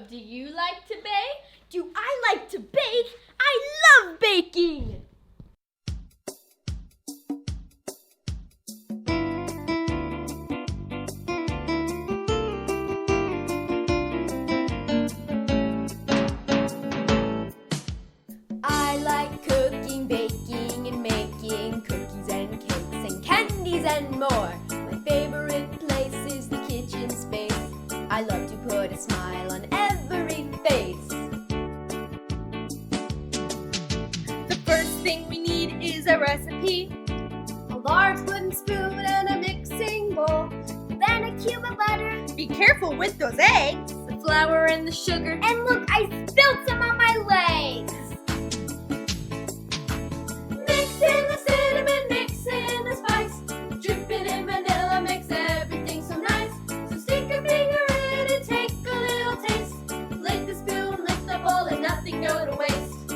do you like to bake? Do I like to bake? I love baking! I like cooking, baking, and making cookies and cakes and candies and more. My favorite place is the kitchen space. I love to put a smile on every face. The first thing we need is a recipe, a large wooden spoon and a mixing bowl, then a cube of butter. Be careful with those eggs. The flour and the sugar. And look, I spilled some on my legs. Mix in the cinnamon, mix in the spice. Dripping in vanilla makes everything so nice. So stick a finger in and take a little taste. Lick the spoon, lick the bowl, and nothing go to waste.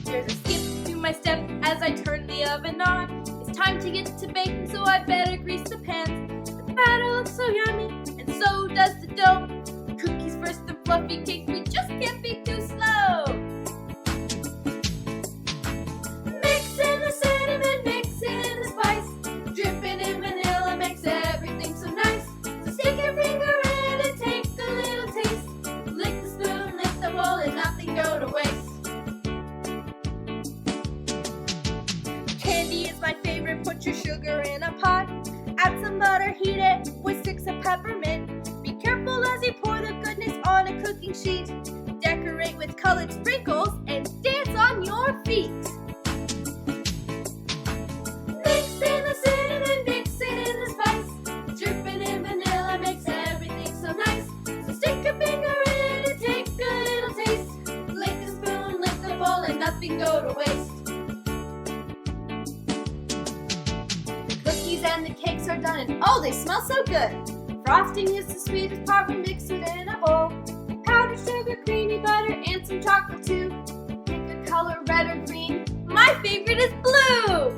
There's a skip to my step as I turn the oven on. It's time to get to baking, so I better grease the pan. The batter looks so yummy, and so does the dough. The cookies first, the fluffy cakes, we just can't be too slow. Mix in the cinnamon, mix in the spice. Dripping in vanilla makes everything so nice. So stick your finger in and take a little taste. Lick the spoon, lick the bowl, and nothing go to waste. Candy is my favorite. Put your sugar in a pot. Add some butter, heat it with sticks of peppermint. Be careful as you pour the goodness on a cooking sheet. Decorate with colored sprinkles and dance on your feet. Mix in the cinnamon, mix in the spice. Dripping in vanilla makes everything so nice. So stick your finger in and take a little taste. Lick the spoon, lick the bowl, and nothing go to waste. The cookies and the cakes are done, and oh, they smell so good. Frosting is the sweetest part. We mix it in a bowl. Powdered sugar, creamy butter, and some chocolate too. Pick a color, red or green. My favorite is blue.